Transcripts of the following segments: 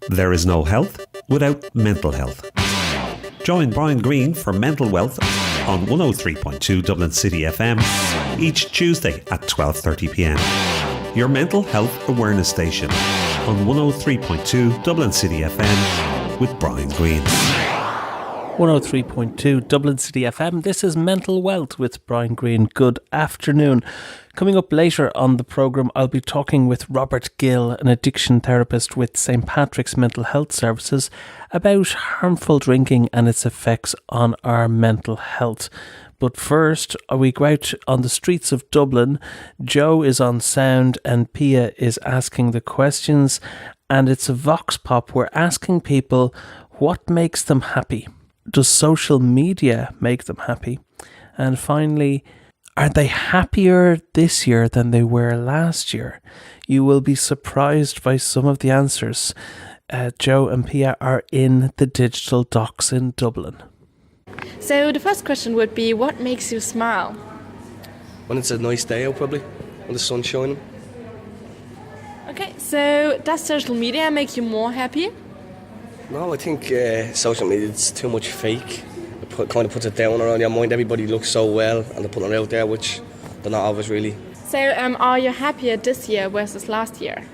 There is no health without mental health. Join Brian Green for Mental Wealth on 103.2 Dublin City FM each Tuesday at 12:30pm. Your mental health awareness station on 103.2 Dublin City FM with Brian Green. 103.2 Dublin City FM. This is Mental Wealth with Brian Green. Good afternoon. Coming up later on the programme, I'll be talking with Robert Gill, an addiction therapist with St Patrick's Mental Health Services, about harmful drinking and its effects on our mental health. But first, we go out on the streets of Dublin. Joe is on sound and Pia is asking the questions, and it's a vox pop. We're asking people what makes them happy. Does social media make them happy? And finally, are they happier this year than they were last year? You will be surprised by some of the answers. Joe and Pia are in the digital docks in Dublin. So the first question would be, what makes you smile? When it's a nice day out, probably, when the sun's shining. Okay, so does social media make you more happy? No, I think social media is too much fake. It kind of puts it down around your mind. Everybody looks so well and they're putting it out there, which they're not always really. So are you happier this year versus last year?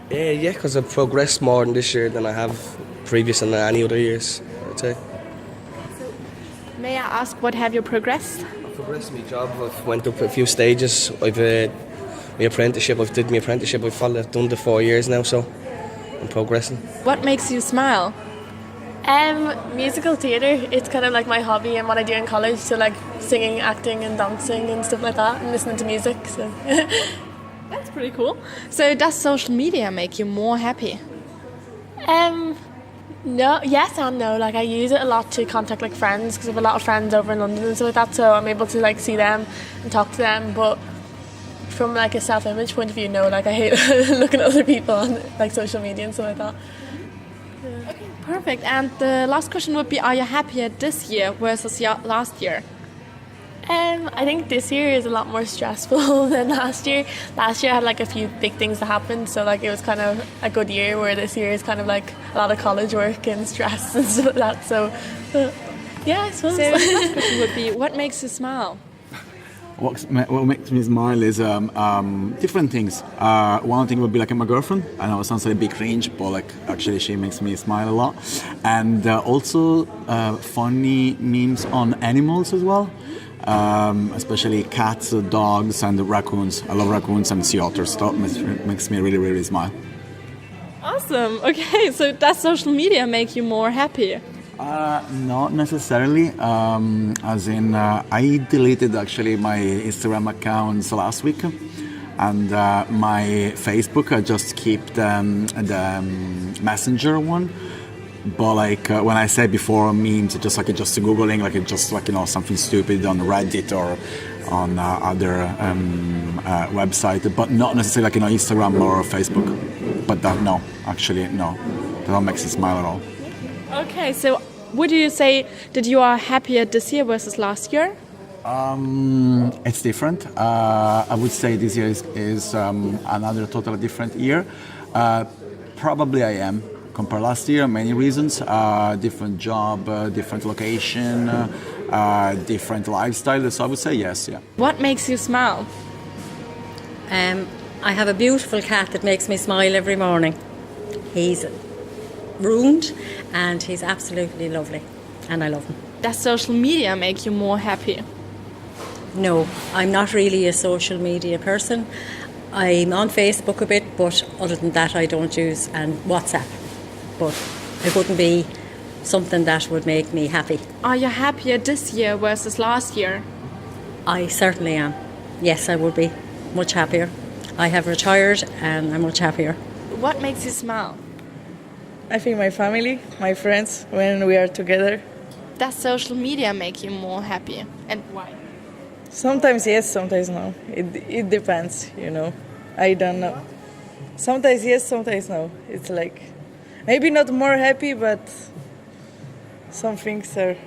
Yeah, because I've progressed more in this year than I have previous and any other years, I'd say. May I ask, what have you progressed? I've progressed my job. I've went up a few stages. I've my apprenticeship. I've done the 4 years now, so I'm progressing. What makes you smile? Musical theatre. It's kind of like my hobby and what I do in college. So like singing, acting and dancing and stuff like that, and listening to music. So that's pretty cool. So does social media make you more happy? No, yes and no. Like I use it a lot to contact like friends because I have a lot of friends over in London and stuff like that. So I'm able to like see them and talk to them. But from like a self-image point of view, no. Like I hate looking at other people on like social media and stuff like that. Yeah. Okay, perfect. And the last question would be, are you happier this year versus last year? I think this year is a lot more stressful than last year. Last year I had like a few big things that happened, so like it was kind of a good year, where this year is kind of like a lot of college work and stress and stuff like that. So yeah, I suppose. So the last question would be, what makes you smile? What makes me smile is different things. One thing would be like my girlfriend. I know it sounds like a big cringe, but like actually she makes me smile a lot. And also funny memes on animals as well, especially cats, dogs, and raccoons. I love raccoons and sea otters. That makes me really, really smile. Awesome. Okay, so does social media make you more happy? Not necessarily, as in I deleted actually my Instagram accounts last week, and my Facebook I just keep the Messenger one. But like when I said before memes, just googling, like something stupid on Reddit or on other website, but not necessarily like Instagram or Facebook. But that no, that makes me smile at all. Okay, so would you say that you are happier this year versus last year? It's different. I would say this year is another totally different year. Probably I am. Compared last year, many reasons. Different job, different location, different lifestyle. So I would say yes, yeah. What makes you smile? I have a beautiful cat that makes me smile every morning. He's ruined and he's absolutely lovely and I love him. Does social media make you more happy? No, I'm not really a social media person. I'm on Facebook a bit, but other than that I don't use, and WhatsApp. But it wouldn't be something that would make me happy. Are you happier this year versus last year? I certainly am. Yes, I would be much happier. I have retired and I'm much happier. What makes you smile? I think my family, my friends, when we are together. Does social media make you more happy, and why? Sometimes yes, sometimes no. It depends, I don't know. Sometimes yes, sometimes no. It's like maybe not more happy, but some things are.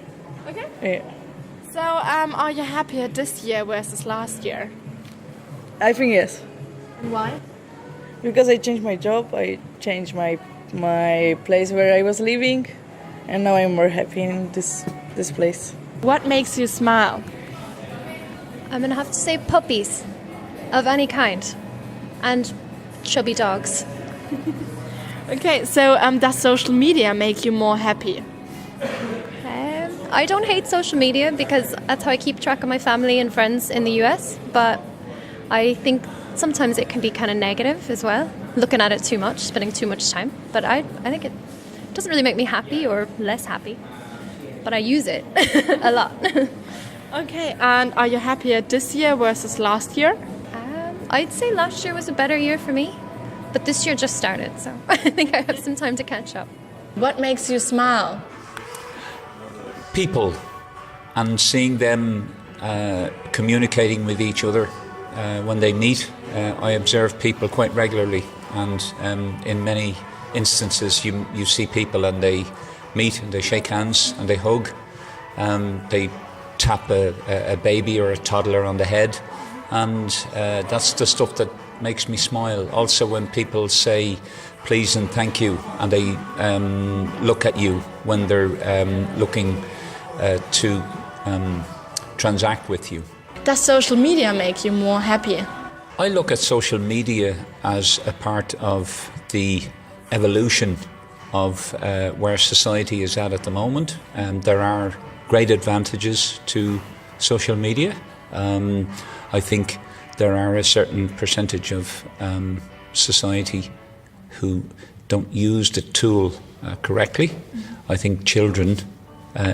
Okay. Yeah. So, are you happier this year versus last year? I think yes. And why? Because I changed my job, I changed my my place where I was living, and now I'm more happy in this place. What makes you smile? I'm going to have to say puppies of any kind and chubby dogs. Okay, so does social media make you more happy? I don't hate social media because that's how I keep track of my family and friends in the US, but I think sometimes it can be kind of negative as well, looking at it too much, spending too much time. But I think it doesn't really make me happy or less happy, but I use it a lot. Okay, and are you happier this year versus last year? I'd say last year was a better year for me, but this year just started, so I think I have some time to catch up. What makes you smile? People and seeing them communicating with each other when they meet. I observe people quite regularly, and in many instances you see people and they meet and they shake hands and they hug. They tap a baby or a toddler on the head, and that's the stuff that makes me smile. Also when people say please and thank you, and they look at you when they're looking to transact with you. Does social media make you more happy? I look at social media as a part of the evolution of where society is at the moment. There are great advantages to social media. I think there are a certain percentage of society who don't use the tool correctly. I think children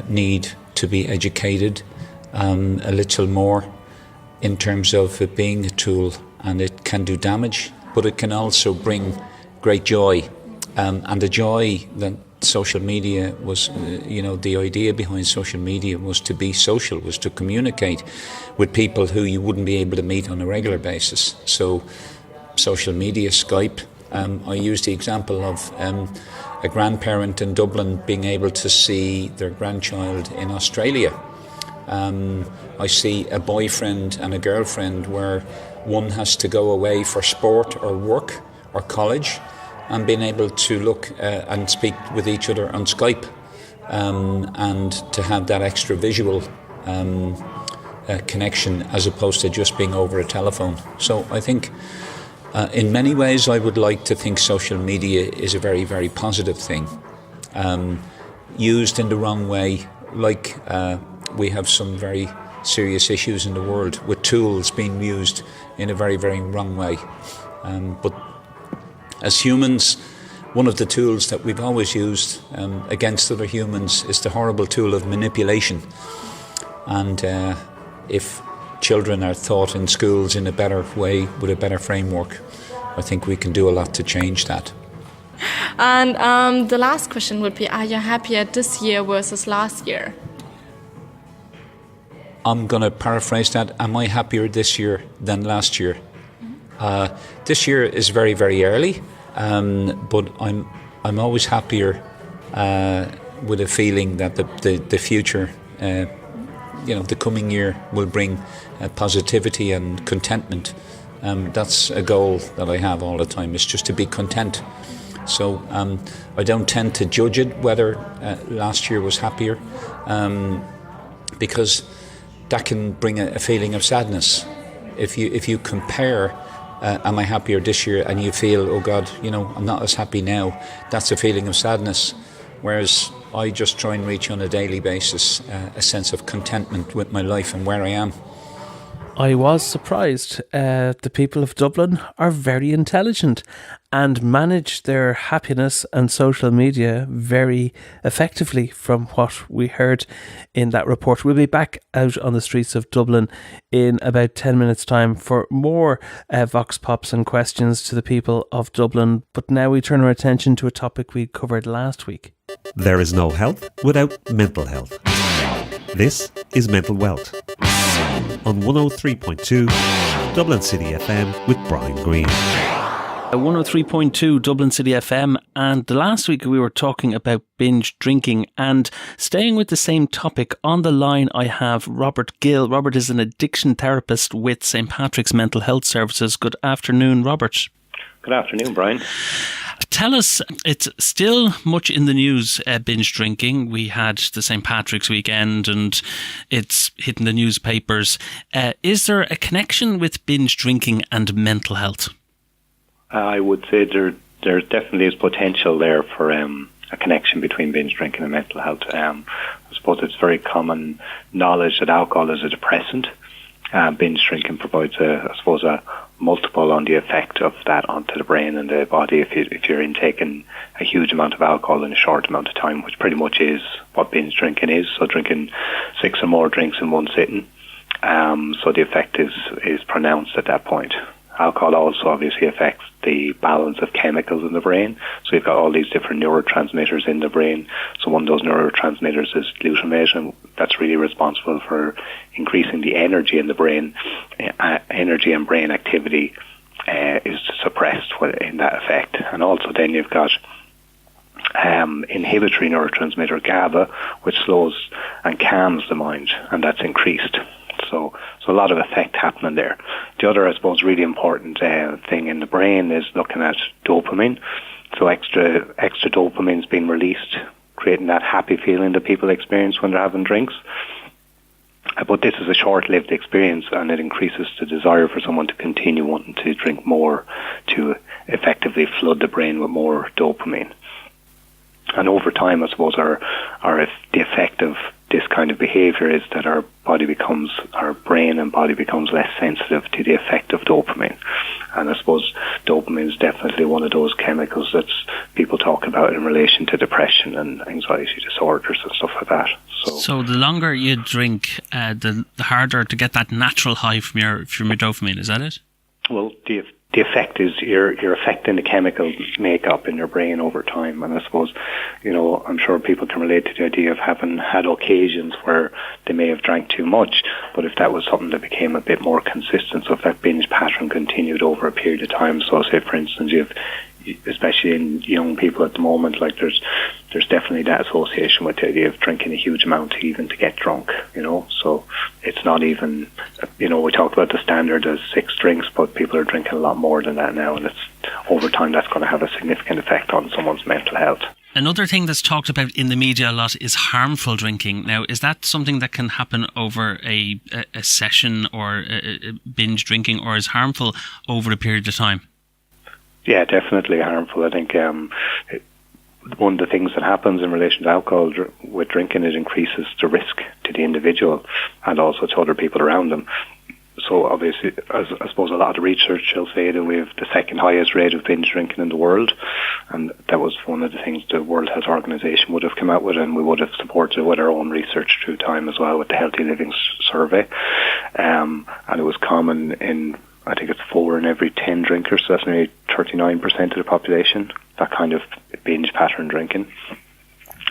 need to be educated a little more in terms of it being a tool, and it can do damage, but it can also bring great joy. And the joy that social media was, the idea behind social media was to be social, was to communicate with people who you wouldn't be able to meet on a regular basis. So social media, Skype, I used the example of a grandparent in Dublin being able to see their grandchild in Australia. I see a boyfriend and a girlfriend where one has to go away for sport or work or college, and being able to look and speak with each other on Skype, and to have that extra visual connection as opposed to just being over a telephone. So I think in many ways I would like to think social media is a very, very positive thing. Used in the wrong way, like we have some very serious issues in the world with tools being used in a very, very wrong way. But as humans, one of the tools that we've always used against other humans is the horrible tool of manipulation. And if children are taught in schools in a better way, with a better framework, I think we can do a lot to change that. And the last question would be, are you happier this year versus last year? I'm going to paraphrase that. Am I happier this year than last year? This year is very, very early, but I'm always happier with a feeling that the future, the coming year will bring positivity and contentment. That's a goal that I have all the time, is just to be content. So I don't tend to judge it whether last year was happier, because that can bring a feeling of sadness. If you compare, am I happier this year, and you feel, oh God, I'm not as happy now, that's a feeling of sadness. Whereas I just try and reach on a daily basis a sense of contentment with my life and where I am. I was surprised. The people of Dublin are very intelligent and manage their happiness and social media very effectively, from what we heard in that report. We'll be back out on the streets of Dublin in about 10 minutes' time for more Vox Pops and questions to the people of Dublin. But now we turn our attention to a topic we covered last week. There is no health without mental health. This is Mental Wealth on 103.2 Dublin City FM with Brian Green. 103.2 Dublin City FM, and last week we were talking about binge drinking, and staying with the same topic, on the line I have Robert Gill. Robert is an addiction therapist with St. Patrick's Mental Health Services. Good afternoon, Robert. Good afternoon, Brian. Tell us, it's still much in the news, binge drinking. We had the St. Patrick's weekend and it's hitting the newspapers. Is there a connection with binge drinking and mental health? I would say there definitely is potential there for a connection between binge drinking and mental health. I suppose it's very common knowledge that alcohol is a depressant. Binge drinking provides a multiple on the effect of that onto the brain and the body if you're intaking a huge amount of alcohol in a short amount of time, which pretty much is what binge drinking is. So drinking 6 or more drinks in one sitting. So the effect is pronounced at that point. Alcohol also obviously affects the balance of chemicals in the brain. So you've got all these different neurotransmitters in the brain. So one of those neurotransmitters is glutamate, and that's really responsible for increasing the energy in the brain. Energy and brain activity is suppressed in that effect. And also then you've got inhibitory neurotransmitter GABA, which slows and calms the mind, and that's increased. So a lot of effect happening there. The other, I suppose, really important thing in the brain is looking at dopamine. So extra dopamine is being released, creating that happy feeling that people experience when they're having drinks. But this is a short-lived experience, and it increases the desire for someone to continue wanting to drink more, to effectively flood the brain with more dopamine. And over time, I suppose, the effect of this kind of behavior is that our brain and body becomes less sensitive to the effect of dopamine. And I suppose dopamine is definitely one of those chemicals that people talk about in relation to depression and anxiety disorders and stuff like that. So the longer you drink, the harder to get that natural high from your dopamine, is that it? Well, the effect is you're affecting the chemical makeup in your brain over time. And I suppose, I'm sure people can relate to the idea of having had occasions where they may have drank too much, but if that was something that became a bit more consistent, so if that binge pattern continued over a period of time, so say for instance especially in young people at the moment, like there's definitely that association with the idea of drinking a huge amount even to get drunk, so it's not even, we talked about the standard as 6 drinks, but people are drinking a lot more than that now, and it's over time that's going to have a significant effect on someone's mental health. Another thing that's talked about in the media a lot is harmful drinking. Now, is that something that can happen over a session or a binge drinking, or is harmful over a period of time? Yeah, definitely harmful. I think one of the things that happens in relation to alcohol with drinking, it increases the risk to the individual and also to other people around them. So obviously, I suppose a lot of research will say that we have the second highest rate of binge drinking in the world, and that was one of the things the World Health Organization would have come out with, and we would have supported with our own research through time as well with the Healthy Living Survey. And it was common in, I think it's 4 in every 10 drinkers, so that's nearly 39% of the population, that kind of binge pattern drinking.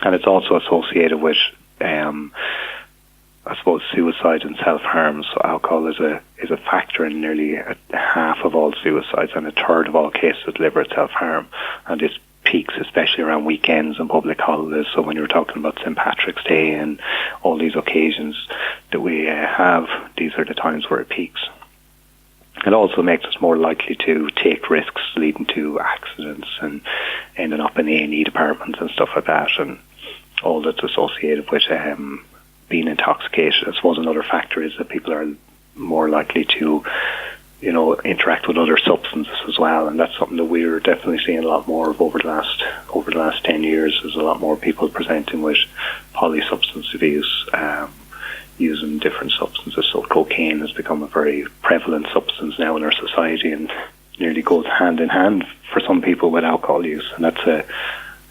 And it's also associated with, I suppose, suicide and self-harm. So alcohol is a factor in nearly half of all suicides and a third of all cases of deliberate self-harm. And this peaks especially around weekends and public holidays. So when you were talking about St. Patrick's Day and all these occasions that we have, these are the times where it peaks. It also makes us more likely to take risks leading to accidents and ending up in A&E departments and stuff like that, and all that's associated with being intoxicated. I suppose another factor is that people are more likely to, interact with other substances as well, and that's something that we're definitely seeing a lot more of over the last 10 years. There's a lot more people presenting with polysubstance abuse, using different substances. So cocaine has become a very prevalent substance now in our society and nearly goes hand in hand for some people with alcohol use, and that's a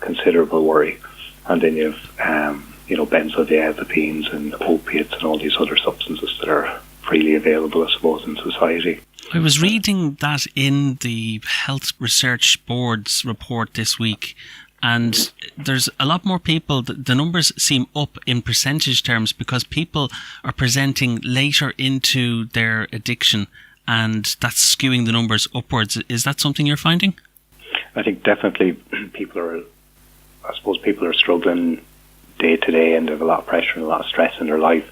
considerable worry. And then you have benzodiazepines and opiates and all these other substances that are freely available, I suppose, in society. I was reading that in the Health Research Board's report this week, and there's a lot more people, the numbers seem up in percentage terms because people are presenting later into their addiction, and that's skewing the numbers upwards. Is that something you're finding? I think definitely people are struggling day to day, and there's a lot of pressure and a lot of stress in their life.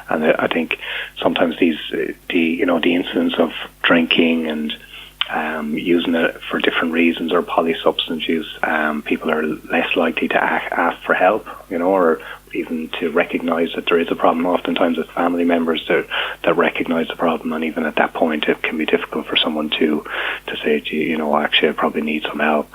And I think sometimes the incidence of drinking and using it for different reasons, or polysubstance use, people are less likely to ask for help, or even to recognise that there is a problem. Oftentimes it's family members that recognise the problem, and even at that point it can be difficult for someone to say, gee, actually I probably need some help.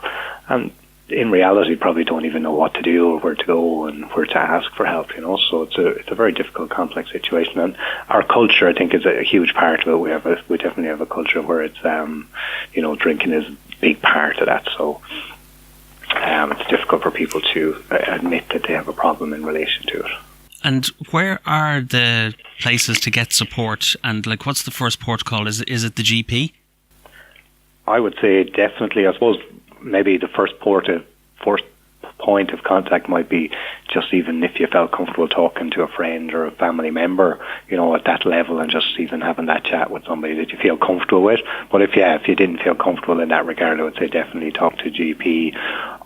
And in reality probably don't even know what to do or where to go and where to ask for help, so it's a very difficult, complex situation. And our culture, I think, is a huge part of it. We definitely have a culture where it's drinking is a big part of that, so it's difficult for people to admit that they have a problem in relation to it. And where are the places to get support, and what's the first port call? Is it the GP? I would say definitely. I suppose maybe the first point of contact might be just even if you felt comfortable talking to a friend or a family member, at that level, and just even having that chat with somebody that you feel comfortable with. But if you didn't feel comfortable in that regard, I would say definitely talk to a GP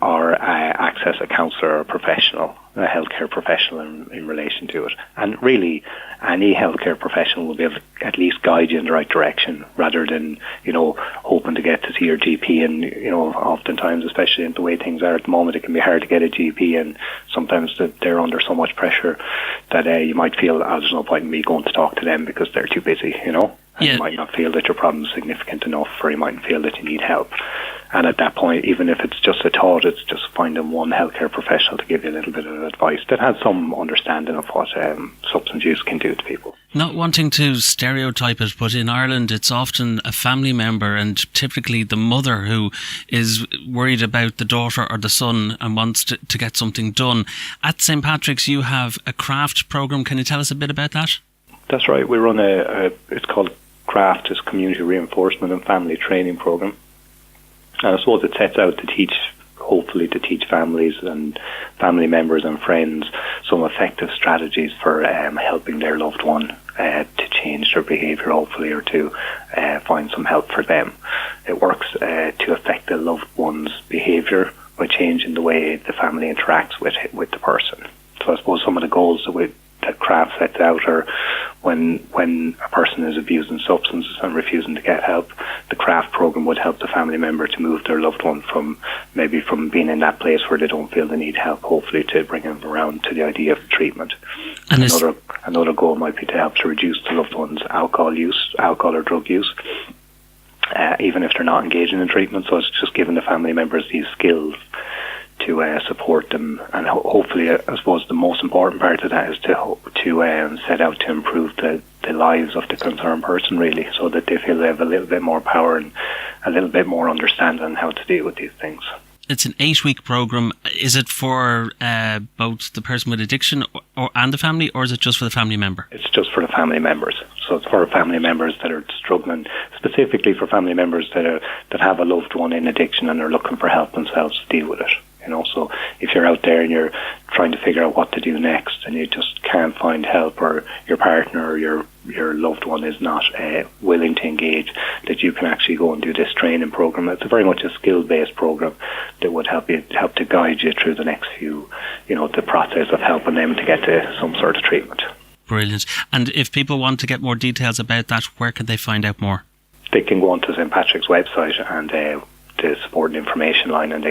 or access a counsellor or a professional, a healthcare professional in relation to it. And really, any healthcare professional will be able to at least guide you in the right direction, rather than, hoping to get to see your GP. And, oftentimes, especially in the way things are at the moment, it can be hard to get a GP, and sometimes they're under so much pressure that you might feel, there's no point in me going to talk to them because they're too busy, And you might not feel that your problem is significant enough, or you might feel that you need help. And at that point, even if it's just a thought, it's just finding one healthcare professional to give you a little bit of advice that has some understanding of what substance use can do to people. Not wanting to stereotype it, but in Ireland it's often a family member, and typically the mother, who is worried about the daughter or the son and wants to get something done. At St. Patrick's you have a craft programme. Can you tell us a bit about that? That's right. We run it's called CRAFT, is Community Reinforcement and Family Training Programme. And I suppose it sets out to teach families and family members and friends some effective strategies for helping their loved one to change their behaviour, hopefully, or to find some help for them. It works to affect the loved one's behaviour by changing the way the family interacts with the person. So I suppose some of the goals that CRAFT sets out are when a person is abusing substances and refusing to get help, the CRAFT program would help the family member to move their loved one from being in that place where they don't feel they need help, hopefully to bring them around to the idea of treatment. And another goal might be to help to reduce the loved one's alcohol or drug use, even if they're not engaging in treatment. So it's just giving the family members these skills to support them, and hopefully, I suppose the most important part of that is to set out to improve the lives of the concerned person, really, so that they feel they have a little bit more power and a little bit more understanding on how to deal with these things. It's an 8-week programme. Is it for both the person with addiction and the family, or is it just for the family member? It's just for the family members. So it's for family members that are struggling, specifically for family members that have a loved one in addiction and are looking for help themselves to deal with it. So if you're out there and you're trying to figure out what to do next and you just can't find help, or your partner or your loved one is not willing to engage, that you can actually go and do this training program. It's very much a skill-based program that would help to guide you through the next few, the process of helping them to get to some sort of treatment. Brilliant. And if people want to get more details about that, where can they find out more? They can go onto St. Patrick's website and the support and information line, and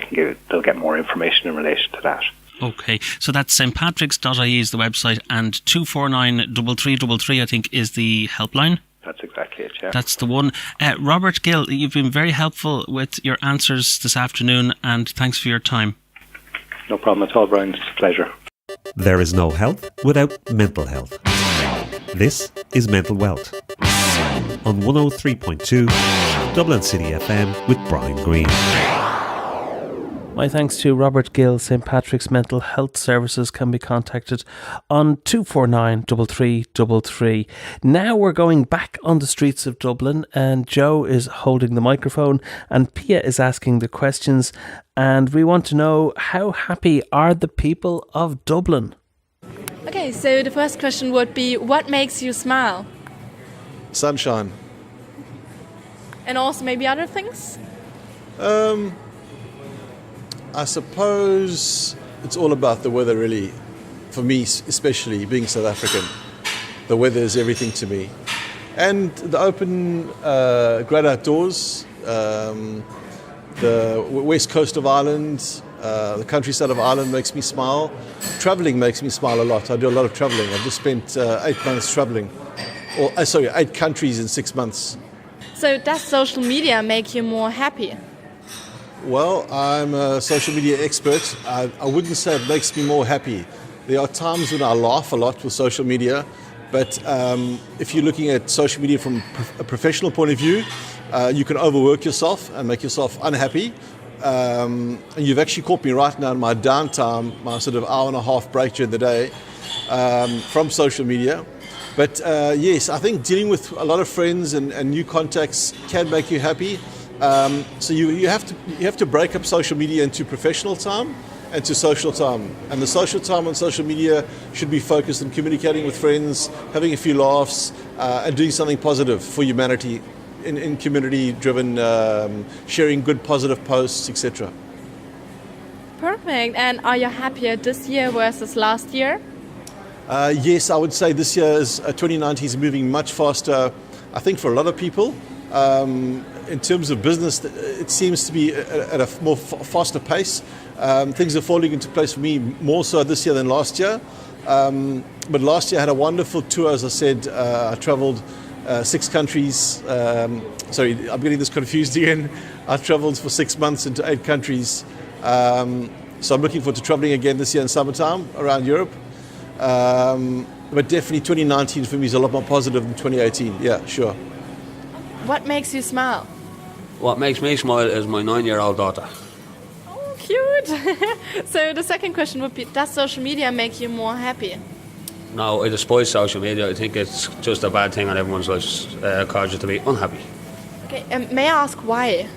they'll get more information in relation to that. Okay, so that's stpatricks.ie is the website, and 249 3333 I think is the helpline. That's exactly it, yeah. That's the one. Robert Gill, you've been very helpful with your answers this afternoon, and thanks for your time. No problem at all, Brian. It's a pleasure. There is no health without mental health. This is Mental Wealth on 103.2 Dublin City FM with Brian Green. My thanks to Robert Gill. St. Patrick's Mental Health Services can be contacted on 249 3333. Now we're going back on the streets of Dublin, and Joe is holding the microphone and Pia is asking the questions, and we want to know, how happy are the people of Dublin? Okay, so the first question would be, what makes you smile? Sunshine. And also maybe other things? I suppose it's all about the weather, really. For me, especially being South African, the weather is everything to me. And the open, great outdoors The west coast of Ireland, the countryside of Ireland makes me smile. Travelling makes me smile a lot. I do a lot of travelling. I've just spent 8 months travelling. 8 countries in 6 months. So does social media make you more happy? Well, I'm a social media expert. I wouldn't say it makes me more happy. There are times when I laugh a lot with social media, but if you're looking at social media from a professional point of view, you can overwork yourself and make yourself unhappy. And you've actually caught me right now in my downtime, my sort of hour and a half break during the day from social media. But yes, I think dealing with a lot of friends and new contacts can make you happy. So you have to break up social media into professional time and to social time. And the social time on social media should be focused on communicating with friends, having a few laughs, and doing something positive for humanity in community-driven, sharing good positive posts, etc. Perfect. And are you happier this year versus last year? Yes, I would say this year's 2019 is moving much faster, I think, for a lot of people. In terms of business, it seems to be at a more faster pace. Things are falling into place for me more so this year than last year. But last year I had a wonderful tour, as I said. I travelled 6 countries. Sorry, I'm getting this confused again. I travelled for 6 months into 8 countries. So I'm looking forward to travelling again this year in summertime around Europe. But definitely 2019 for me is a lot more positive than 2018. Yeah, sure. What makes you smile? What makes me smile is my 9-year-old daughter. Oh, cute. So the second question would be, does social media make you more happy? No, I despise social media. I think it's just a bad thing and everyone's lives cause you to be unhappy. Okay, may I ask why?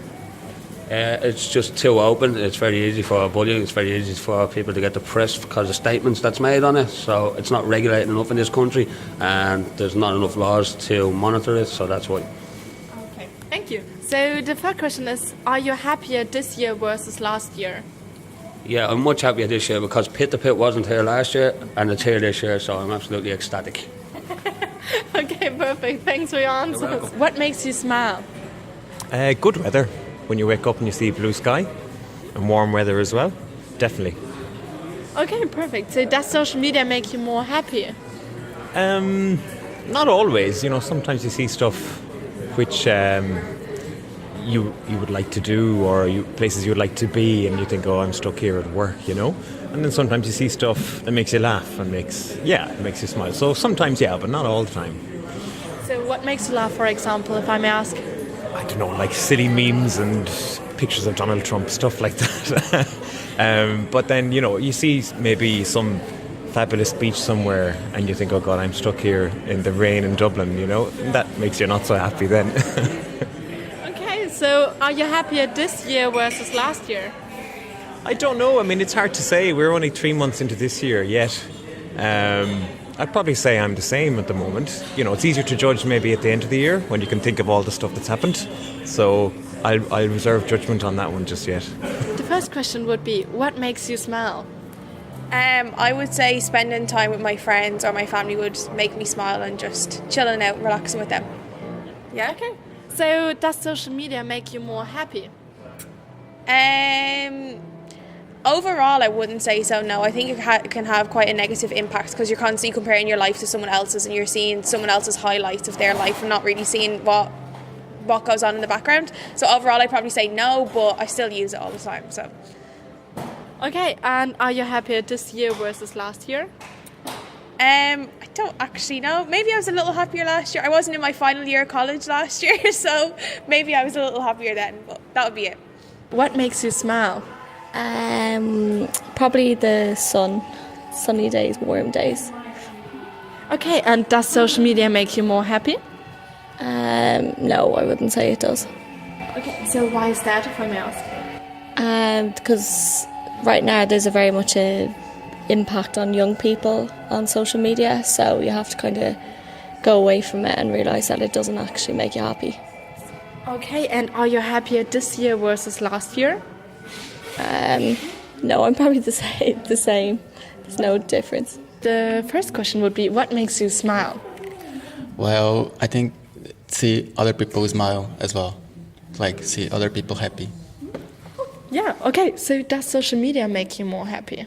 It's just too open. It's very easy for bullying. It's very easy for people to get depressed because of statements that's made on it. So it's not regulated enough in this country and there's not enough laws to monitor it, so that's why. Okay, thank you. So the third question is, are you happier this year versus last year? Yeah, I'm much happier this year because Pit the Pit wasn't here last year and it's here this year, so I'm absolutely ecstatic. Okay, perfect. Thanks for your answers. What makes you smile? Good weather. When you wake up and you see blue sky and warm weather as well, definitely. Okay, perfect. So does social media make you more happy? Not always. You know, sometimes you see stuff which you would like to do, or places you would like to be, and you think, oh, I'm stuck here at work, you know. And then sometimes you see stuff that makes you laugh and makes you smile. So sometimes, yeah, but not all the time. So what makes you laugh, for example, if I may ask? I don't know, like silly memes and pictures of Donald Trump, stuff like that. But then, you know, you see maybe some fabulous beach somewhere and you think, oh God, I'm stuck here in the rain in Dublin, you know. And that makes you not so happy then. Okay, so are you happier this year versus last year? I don't know. I mean, it's hard to say. We're only 3 months into this year yet. I'd probably say I'm the same at the moment. You know, it's easier to judge maybe at the end of the year when you can think of all the stuff that's happened. So I'll reserve judgment on that one just yet. The first question would be, what makes you smile? I would say spending time with my friends or my family would make me smile, and just chilling out, relaxing with them. Yeah. Okay. So does social media make you more happy? Overall, I wouldn't say so, no. I think it can have quite a negative impact because you're constantly comparing your life to someone else's and you're seeing someone else's highlights of their life and not really seeing what goes on in the background. So overall, I'd probably say no, but I still use it all the time. So. Okay, and are you happier this year versus last year? I don't actually know. Maybe I was a little happier last year. I wasn't in my final year of college last year, so maybe I was a little happier then, but that would be it. What makes you smile? Probably the sun, sunny days, warm days. Okay, and does social media make you more happy? No, I wouldn't say it does. Okay, so why is that, if I may ask? Because right now there's a very much a impact on young people on social media, so you have to kind of go away from it and realise that it doesn't actually make you happy. Okay, and are you happier this year versus last year? No, I'm probably the same. There's no difference. The first question would be, what makes you smile? Well, I think see other people smile as well. like see other people happy. Yeah, okay. So does social media make you more happy?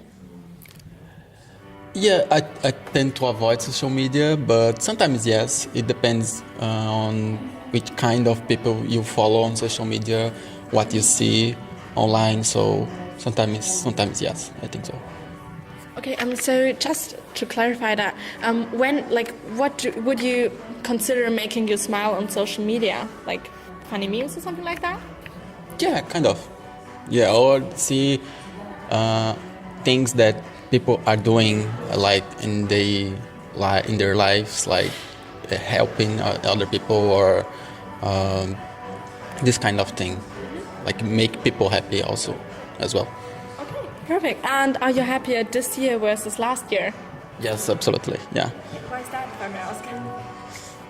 Yeah, I tend to avoid social media, but sometimes yes. It depends on which kind of people you follow on social media, what you see online. So sometimes yes, I think so. Okay, so just to clarify that, would you consider making you smile on social media, like funny memes or something like that? Yeah, kind of. Yeah, or see things that people are doing, like in their lives, like helping other people or this kind of thing, like make people happy also as well. Okay, perfect. And are you happier this year versus last year? Yes, absolutely. Yeah. Why is that, if I may ask?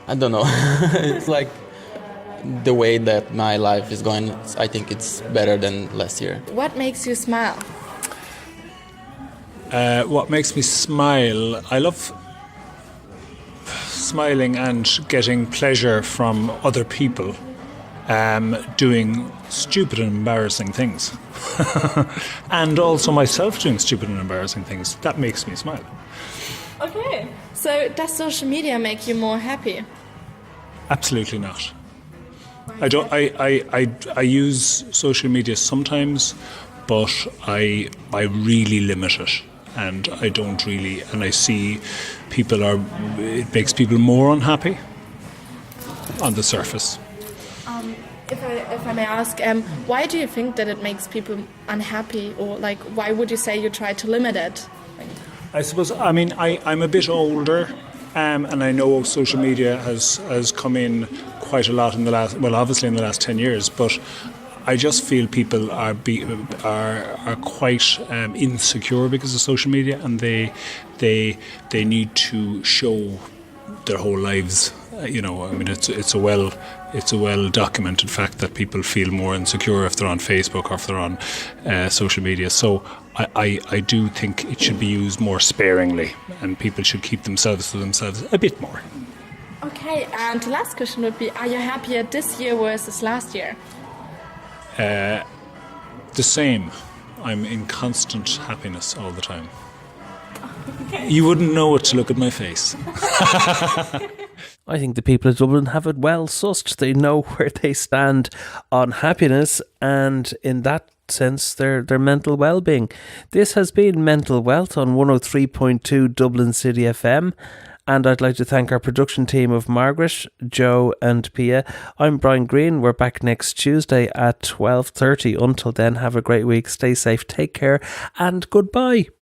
I don't know. It's like the way that my life is going. I think it's better than last year. What makes you smile? What makes me smile? I love smiling and getting pleasure from other people doing stupid and embarrassing things. And also myself doing stupid and embarrassing things. That makes me smile. Okay. So does social media make you more happy? Absolutely not. I use social media sometimes, but I really limit it. And I don't really, and I see it makes people more unhappy on the surface. If I may ask, why do you think that it makes people unhappy, or like why would you say you try to limit it? I suppose, I mean, I'm a bit older, and I know social media has come in quite a lot in the last 10 years, but I just feel people are quite insecure because of social media, and they need to show their whole lives. You know, I mean, it's a well documented fact that people feel more insecure if they're on Facebook or if they're on social media. So I do think it should be used more sparingly, and people should keep themselves to themselves a bit more. Okay, and the last question would be: are you happier this year versus last year? The same. I'm in constant happiness all the time. Okay. You wouldn't know it to look at my face. I think the people of Dublin have it well sussed. They know where they stand on happiness, and in that sense, their mental well-being. This has been Mental Wealth on 103.2 Dublin City FM. And I'd like to thank our production team of Margaret, Joe and Pia. I'm Brian Green. We're back next Tuesday at 12:30. Until then, have a great week. Stay safe, take care, and goodbye.